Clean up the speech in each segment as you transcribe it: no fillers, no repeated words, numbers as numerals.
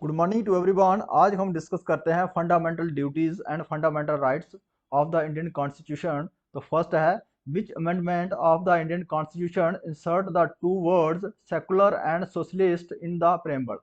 Good morning to everyone. आज हम discuss करते हैं fundamental duties and fundamental rights of the Indian constitution. तो फर्स्ट है, विच amendment of the Indian constitution insert the two words secular and socialist in the preamble.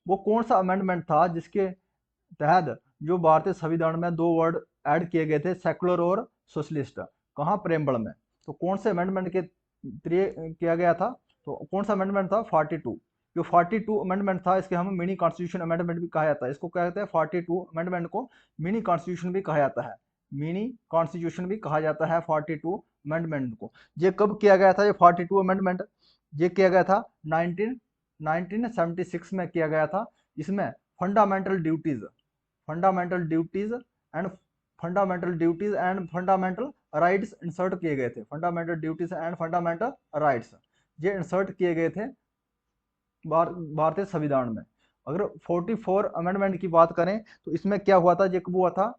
वो कौन सा amendment था जिसके तहत जो भारतीय संविधान में दो वर्ड ऐड किए गए थे, सेकुलर और सोशलिस्ट? कहाँ? प्रेम्बल में। तो कौन से अमेंडमेंट के जरिए किया गया था? तो कौन सा अमेंडमेंट था? 42। जो 42 अमेंडमेंट था, इसके हम मिनी कॉन्स्टिट्यूशन अमेंडमेंट भी कहा जाता है। इसको क्या कहते हैं? 42 अमेंडमेंट को मिनी कॉन्स्टिट्यूशन भी कहा जाता है। मिनी कॉन्स्टिट्यूशन भी कहा जाता है 42 अमेंडमेंट को। ये कब किया गया था? ये 42 अमेंडमेंट ये किया गया था 1976 में किया गया था। इसमें fundamental duties and fundamental rights insert किए गए थे। Fundamental duties and fundamental rights ये इंसर्ट किए गए थे भारतीय संविधान में। अगर 44 अमेंडमेंट की बात करें तो इसमें क्या हुआ था? ये कब हुआ था?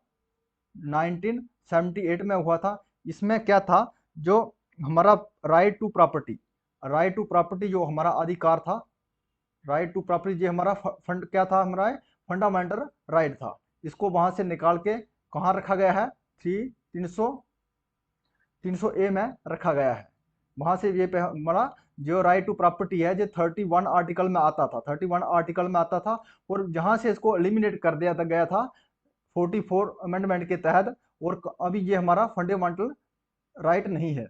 1978 में हुआ था। इसमें क्या था? जो हमारा राइट टू प्रॉपर्टी जो हमारा अधिकार था, राइट टू प्रॉपर्टी ये हमारा फंड क्या था? हमारा फंडामेंटल राइट था। इसको वहां से निकाल के कहाँ रखा गया है? 300 ए में रखा गया है। वहां से ये हमारा जो राइट टू प्रॉपर्टी है जो 31 आर्टिकल में आता था, 31 आर्टिकल में आता था। और जहां से इसको एलिमिनेट कर दिया गया था 44 अमेंडमेंट के तहत। और अभी ये हमारा फंडामेंटल राइट नहीं है।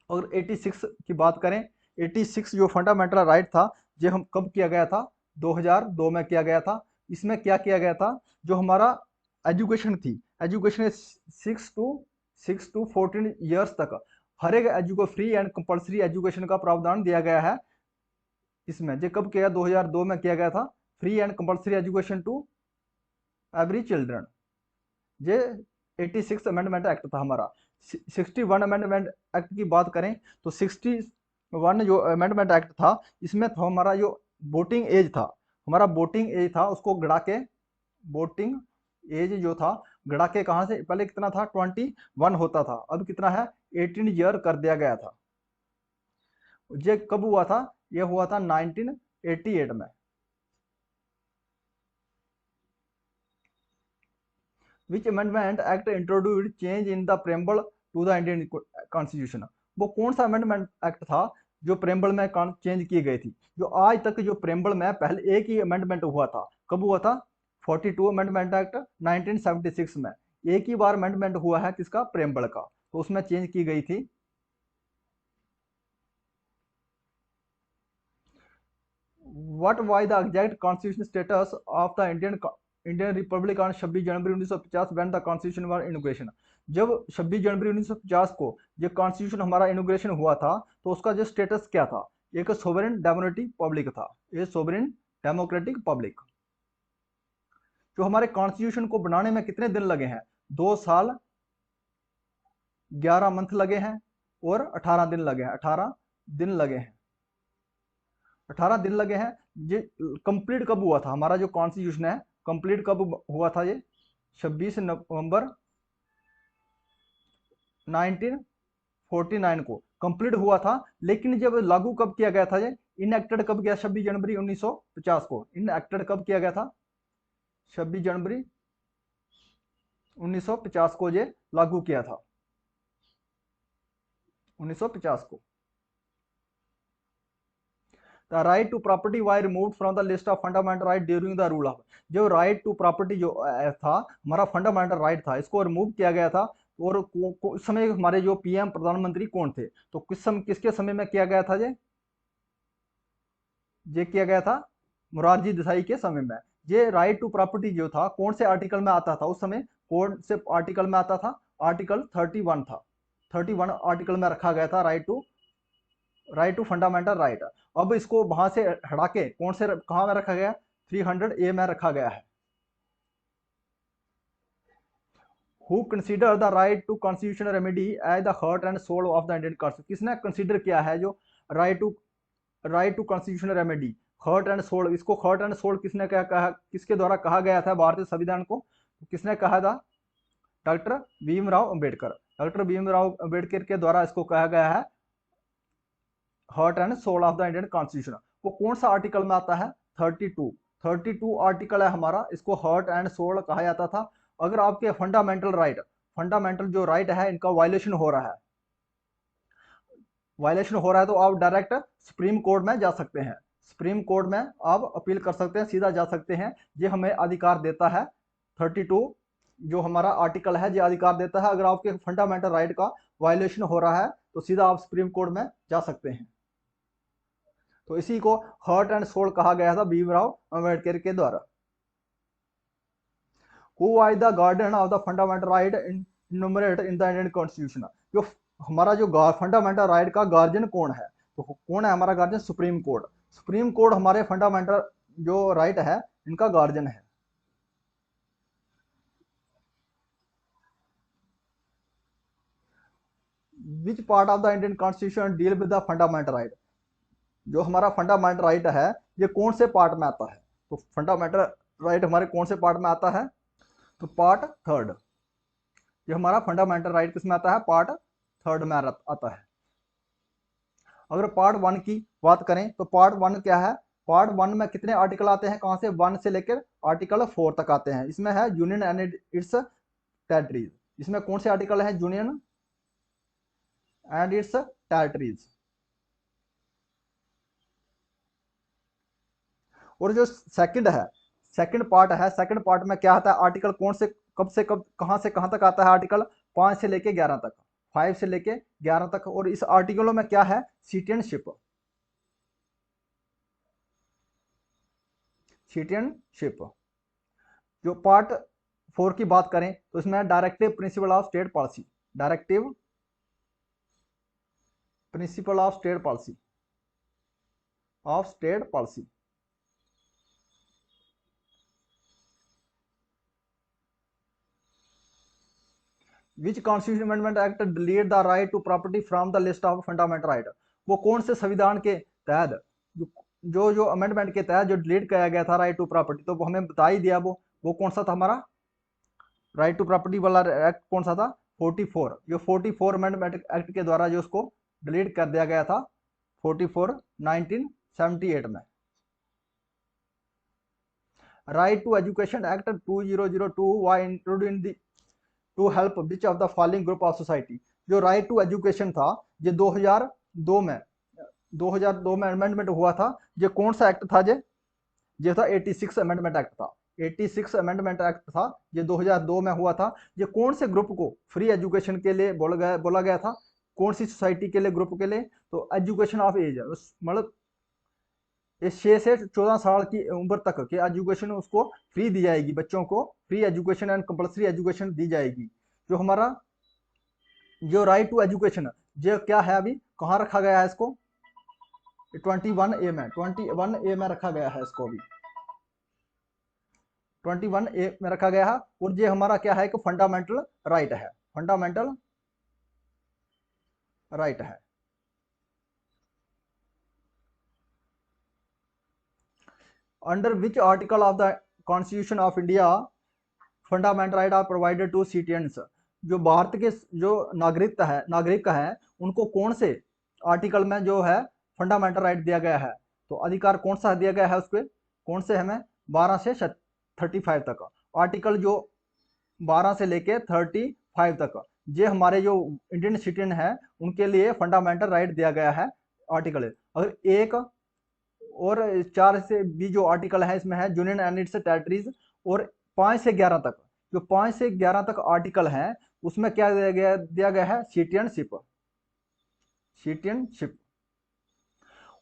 और 86 की बात करें, 86 जो फंडामेंटल राइट था ये हम कब किया गया था? 2002 में किया गया था। इसमें क्या किया गया था? जो हमारा एजुकेशन थी, एजुकेशन 6 टू 14 ईयर्स तक हर एक फ्री एंड कंपल्सरी एजुकेशन का प्रावधान दिया गया है। इसमें ये कब किया? 2002 में किया गया था। Free and compulsory education to every children. ये 86 अमेंडमेंट एक्ट था हमारा। 61 अमेंडमेंट एक्ट की बात करें तो 61 जो अमेंडमेंट एक्ट था, इसमें था हमारा जो वोटिंग एज था, हमारा वोटिंग एज था उसको गड़ा के, वोटिंग एज जो था गड़ा के कहाँ से? पहले कितना था? 21 होता था, अब कितना है? 18 ईयर कर दिया गया था। ये कब हुआ था? ये हुआ था 1988 में। Which amendment act introduced change in the preamble to the Indian constitution? वो कौन सा अमेंडमेंट एक्ट था जो प्रेम्बल में चेंज की गई थी? जो आज तक जो प्रेम्बल में पहले एक ही अमेंडमेंट हुआ था, कब हुआ था? 42 अमेंडमेंट एक्ट 1976 में एक ही बार अमेंडमेंट हुआ है किसका? प्रेम्बल का। तो उसमें चेंज की गई थी। What was the exact constitutional status of the Indian Republic on 26 January 1950 when the constitution was inauguration? जब 26 जनवरी 1950 को ये कॉन्स्टिट्यूशन हमारा इनोग्रेशन हुआ था तो उसका जो स्टेटस क्या था? एक सोवरेन डेमोक्रेटिक पब्लिक था। ये सोवरेन डेमोक्रेटिक पब्लिक। जो हमारे कॉन्स्टिट्यूशन को बनाने में कितने दिन लगे हैं? 2 साल 11 मंथ लगे हैं और 18 दिन लगे हैं। 18 दिन लगे हैं। 18 दिन लगे हैं। ये कंप्लीट कब हुआ था? हमारा जो कॉन्स्टिट्यूशन है कंप्लीट कब हुआ था? ये 26 नवंबर 1949 को कंप्लीट हुआ था। लेकिन जब लागू कब किया गया था? ये इनएक्टेड कब किया? 26 जनवरी 1950 को इनएक्टेड कब किया गया था? 26 जनवरी 1950 को ये लागू किया था, 1950 को। The right to property was removed from the list of fundamental right during the rule of, जो right to property जो था हमारा फंडामेंटल राइट था, इसको रिमूव किया गया था। और उस समय हमारे जो पीएम प्रधानमंत्री कौन थे? तो किसके समय में किया गया था? ये किया गया था मोरारजी देसाई के समय में। ये राइट टू प्रॉपर्टी जो था कौन से आर्टिकल में आता था उस समय? कौन से आर्टिकल में आता था? आर्टिकल 31 था। 31 आर्टिकल में रखा गया था राइट टू फंडामेंटल राइट। अब इसको वहां से हटा के कौन से कहां में रखा गया? 300 ए में रखा गया है। Who consider the right to constitutional remedy as the heart and soul of the Indian constitution? किसने कंसीडर किया है जो right to constitutional remedy, heart and soul? इसको हार्ट एंड सोल किसने क्या कहा? किसके द्वारा कहा गया था भारतीय संविधान को? किसने कहा था? डॉक्टर भीमराव अंबेडकर। डॉक्टर भीमराव अंबेडकर के द्वारा इसको कहा गया है heart and soul of the Indian constitution. वो कौन सा आर्टिकल में आता है? 32। 32 आर्टिकल है हमारा, इसको हार्ट एंड सोल कहा जाता था। अगर आपके फंडामेंटल जो राइट है इनका वायलेशन हो रहा है तो आप डायरेक्ट सुप्रीम कोर्ट में जा सकते हैं। सुप्रीम कोर्ट में आप अपील कर सकते हैं, सीधा जा सकते हैं। ये हमें अधिकार देता है 32 जो हमारा आर्टिकल है, ये अधिकार देता है। अगर आपके फंडामेंटल राइट का वायलेशन हो रहा है तो सीधा आप सुप्रीम कोर्ट में जा सकते हैं। तो इसी को हार्ट एंड सोल कहा गया था भीमराव अंबेडकर के द्वारा। Who was the guardian of the fundamental right enumerate in the Indian constitution. जो हमारा जो फंडामेंटल राइट का गार्जियन कौन है, तो कौन है हमारा guardian? Supreme court. Supreme court हमारे फंडामेंटल जो राइट है इनका गार्जियन है। Which part of the Indian constitution deal with the fundamental right. जो हमारा फंडामेंटल राइट है ये कौन से पार्ट में आता है? तो फंडामेंटल राइट हमारे कौन से पार्ट में आता है? तो पार्ट थर्ड। ये हमारा फंडामेंटल राइट किस में आता है? पार्ट थर्ड में आता है। अगर पार्ट वन की बात करें तो पार्ट वन क्या है? पार्ट वन में कितने आर्टिकल आते हैं? कहां से? 1 से लेकर आर्टिकल 4 तक आते हैं। इसमें है यूनियन एंड इट्स टेरिटरीज। इसमें कौन से आर्टिकल है? Union and it's territories. और जो सेकंड है, सेकंड पार्ट में क्या आता है? आर्टिकल कौन से कब कहां से कहां तक आता है? आर्टिकल 5 से लेके 11 तक, 5 से लेके 11 तक। और इस आर्टिकलों में क्या है? सिटीजनशिप। जो पार्ट 4 की बात करें तो इसमें directive principle of state policy. Directive principle of state policy. Which constitution amendment act delete the right to property from the list of fundamental right. वो कौन से संविधान के तहत जो अमेंडमेंट के तहत जो डिलीट किया गया था राइट टू प्रॉपर्टी, तो वो हमें बता ही दिया। वो कौन सा था हमारा? राइट टू प्रॉपर्टी वाला एक्ट कौन सा था? 44। जो 44 अमेंडमेंट एक्ट के द्वारा जो उसको डिलीट कर दिया गया था 44 1978 में। Right to education act 2002 was introduced in the to help which of the following group of society. जो राइट टू एजुकेशन था ये 2002 में अमेंडमेंट हुआ था। ये कौन सा एक्ट था? ये था 86 अमेंडमेंट एक्ट था। 86 अमेंडमेंट एक्ट था, ये 2002 में हुआ था। ये कौन से ग्रुप को फ्री एजुकेशन के लिए बोला गया था? कौन सी सोसाइटी के लिए, ग्रुप के लिए? तो एजुकेशन ऑफ एज, मतलब 6 से 14 साल की उम्र तक के एजुकेशन उसको फ्री दी जाएगी। बच्चों को free education and compulsory education दी जाएगी। जो हमारा जो राइट टू एजुकेशन जो क्या है, अभी कहाँ रखा गया है इसको? 21A में, 21A में रखा गया है इसको। अभी 21A में रखा गया है। और ये हमारा क्या है? कि फंडामेंटल राइट है। फंडामेंटल राइट है। Under which article of the constitution of India fundamental right are provided to citizens. जो भारत के जो नागरिक है उनको कौन से आर्टिकल में जो है फंडामेंटल राइट दिया गया है? तो अधिकार कौन सा दिया गया है उसके? कौन से? हमें 12 से 35 तक आर्टिकल, जो 12 से लेके 35 तक ये हमारे जो इंडियन सिटीजन है उनके लिए फंडामेंटल राइट दिया गया है आर्टिकल। अगर एक और 4 से भी जो आर्टिकल है इसमें है यूनियन एंड इट्स टेरिटरीज। और 5 से 11 तक, जो 5 से 11 तक आर्टिकल है उसमें क्या दिया गया है? सिटीजनशिप।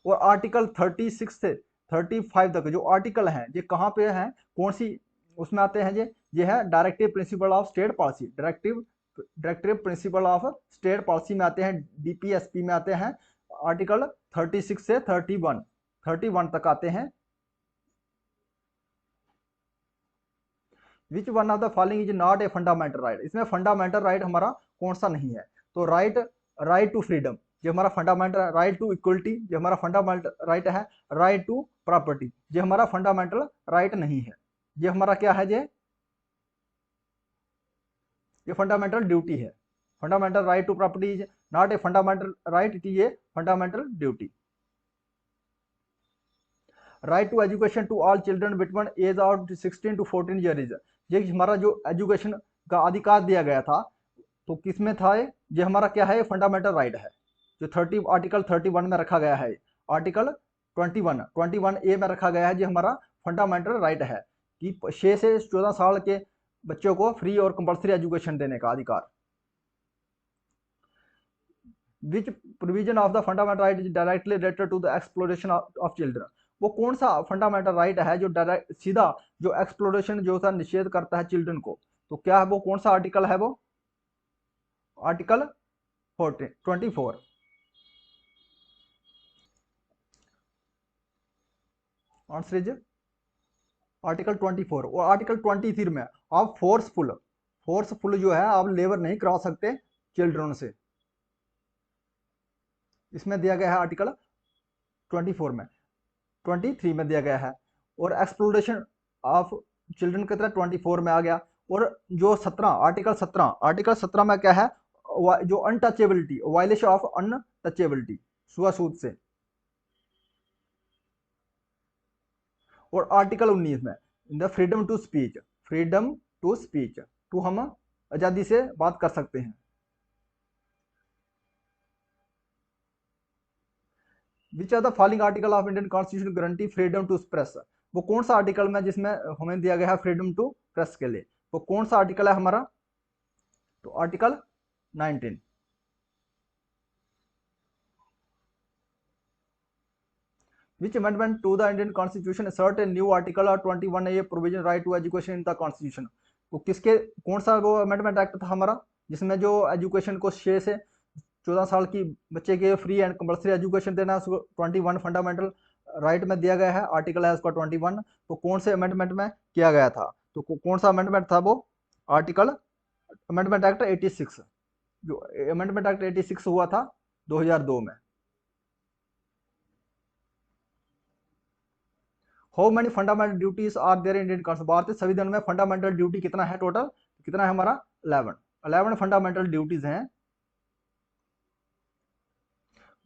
और आर्टिकल 36 से 35 तक जो आर्टिकल हैं ये कहाँ पे हैं? कौन सी उसमें आते हैं? ये है directive principle of state policy. Directive principle of state policy में आते हैं, DPSP में आते हैं। आर्टिकल 36 से 31 तक आते हैं। Which one of the following is not a fundamental right. इसमें फंडामेंटल राइट हमारा कौन सा नहीं है? तो राइट टू फ्रीडम, ये हमारा फंडामेंटल राइट टू इक्वलिटी, ये हमारा फंडामेंटल राइट है। राइट टू प्रॉपर्टी, ये हमारा फंडामेंटल राइट नहीं है। ये हमारा क्या है? ये फंडामेंटल ड्यूटी है। Fundamental right to property is not a fundamental right, it is a fundamental duty. Right to education to all children between age of 16 to 14 years, ये हमारा जो एजुकेशन का अधिकार दिया गया था, तो किसमें था ये हमारा क्या है, फंडामेंटल राइट है, जो आर्टिकल 31 में रखा गया है। आर्टिकल 21 ए में रखा गया है, जो हमारा फंडामेंटल राइट है कि 6 से 14 साल के बच्चों को फ्री और कंपल्सरी एजुकेशन देने का अधिकार। Which provision of the fundamental right is directly related to the exploration of children, वो कौन सा फंडामेंटल राइट है जो डायरेक्ट सीधा जो एक्सप्लोरेशन जो सा निषेध करता है चिल्ड्रन को, तो क्या है वो, कौन सा आर्टिकल है वो, आर्टिकल 24। Answer is article 24। और आर्टिकल 23 में आप फोर्सफुल जो है आप लेबर नहीं करा सकते चिल्ड्रन से, इसमें दिया गया है आर्टिकल 24 में, 23 में दिया गया है। और एक्सप्लोरेशन ऑफ चिल्ड्रन की तरह 24 में आ गया। और जो 17 आर्टिकल 17 में क्या है, जो अनटचेबिलिटी, वायलेशन ऑफ अनटचेबिलिटी, छुआछूत से। और आर्टिकल 19 में द फ्रीडम टू स्पीच, टू हम आजादी से बात कर सकते हैं। Which are the following article of Indian constitution guarantee freedom to press, वो कौन सा आर्टिकल में जिसमें हमें दिया गया है फ्रीडम टू प्रेस के लिए, वो कौन सा आर्टिकल है हमारा, तो article 19। Which amendment to the Indian Constitution assert a new article or 21A provision right to education in the Constitution, तो किसके कौन सा वो अमेंडमेंट एक्ट था हमारा जिसमें जो एजुकेशन को 6 से 14 साल की बच्चे के फ्री एंड कंपल्सरी एजुकेशन देना है, उसको 21 फंडामेंटल राइट में दिया गया है, आर्टिकल है उसका 21। तो कौन से अमेंडमेंट में किया गया था, तो कौन सा अमेंडमेंट था वो, आर्टिकल अमेंडमेंट एक्ट 86, जो अमेंडमेंट एक्ट 86 हुआ था 2002 में। How many fundamental duties are there in Indian constitution, भारतीय संविधान में फंडामेंटल ड्यूटी कितना है टोटल, कितना है हमारा, 11 फंडामेंटल ड्यूटीज हैं।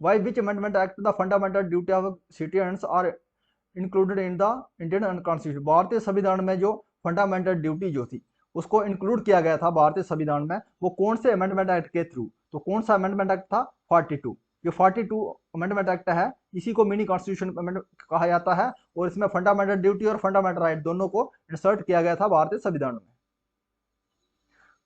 Why which amendment act the fundamental duty of citizens are included in the Indian Constitution, भारतीय संविधान में जो फंडामेंटल ड्यूटी जो थी उसको इंक्लूड किया गया था भारतीय संविधान में, वो कौन से अमेंडमेंट एक्ट के थ्रू, तो कौन सा अमेंडमेंट एक्ट था, 42। जो 42 अमेंडमेंट एक्ट है इसी को मिनी कॉन्स्टिट्यूशन अमेंडमेंट कहा जाता है, और इसमें फंडामेंटल ड्यूटी और फंडामेंटल राइट दोनों को इंसर्ट किया गया था भारतीय संविधान में।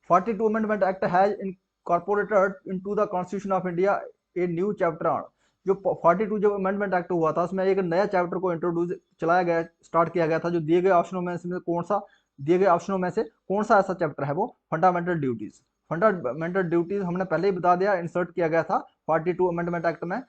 42 amendment act has incorporated into the constitution of India a new chapter on, जो 42 जो अमेंडमेंट एक्ट हुआ था उसमें एक नया चैप्टर को इंट्रोड्यूस चलाया गया, स्टार्ट किया गया था, जो दिए गए ऑप्शनों में से कौन सा ऐसा चैप्टर है वो, फंडामेंटल ड्यूटीज। फंडामेंटल ड्यूटीज हमने पहले ही बता दिया, इंसर्ट किया गया था 42 अमेंडमेंट एक्ट में।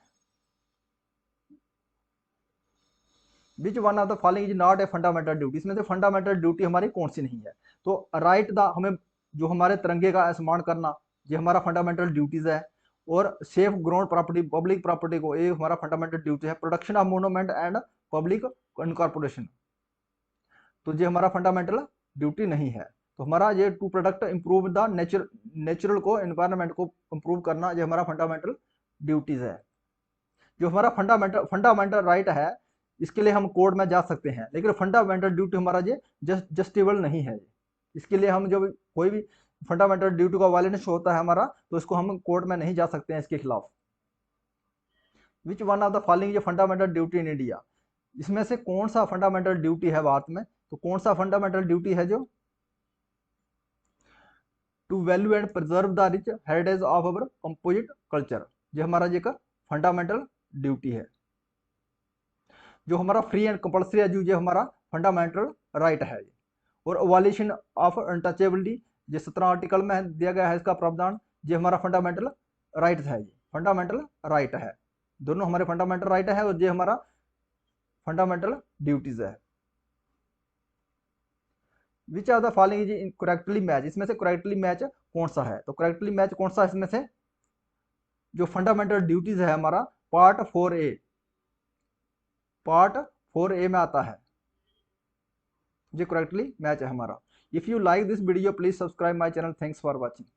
Which one of the following is not a fundamental duty, इसमें से फंडामेंटल ड्यूटी हमारी कौन सी नहीं है, तो राइट द हमें जो हमारे तिरंगे का सम्मान करना ये हमारा फंडामेंटल ड्यूटीज है, और safe ground property, public property को, ये हमारा फंडामेंटल ड्यूटी है। Protection of monument and public incorporation, तो ये हमारा फंडामेंटल ड्यूटी नहीं है। तो हमारा ये to protect improve the natural को, एनवायरनमेंट को इंप्रूव करना, ये हमारा फंडामेंटल ड्यूटीज है। जो हमारा फंडामेंटल राइट है इसके लिए हम कोर्ट में जा सकते हैं, लेकिन फंडामेंटल ड्यूटी हमारा ये जस्टिबल नहीं है। इसके लिए हम जब कोई भी फंडामेंटल ड्यूटी का वायलेशन होता है हमारा, तो इसको हम कोर्ट में नहीं जा सकते हैं इसके खिलाफ। Which one of the following ये फंडामेंटल ड्यूटी इन इंडिया, इसमें से कौन सा फंडामेंटल ड्यूटी है भारत में, तो कौन सा फंडामेंटल ड्यूटी है जो, to value and preserve the rich heritage of our composite culture, ये हमारा एक फंडामेंटल ड्यूटी है। जो हमारा फ्री एंड कंपल्सरी है, जो हमारा फंडामेंटल राइट है। और अबॉलिशन ऑफ अनटचेबिलिटी, ये 17 आर्टिकल में दिया गया है इसका प्रावधान, ये हमारा फंडामेंटल राइट है, ये फंडामेंटल राइट है, दोनों हमारे फंडामेंटल राइट है, और ये हमारा फंडामेंटल ड्यूटीज है। Which are the following is correctly match, इसमें से करेक्टली मैच कौन सा है, तो करेक्टली मैच कौन सा है इसमें से, जो फंडामेंटल ड्यूटीज है हमारा पार्ट 4A में आता है, ये करेक्टली मैच है हमारा। If you like this video please subscribe my channel, thanks for watching.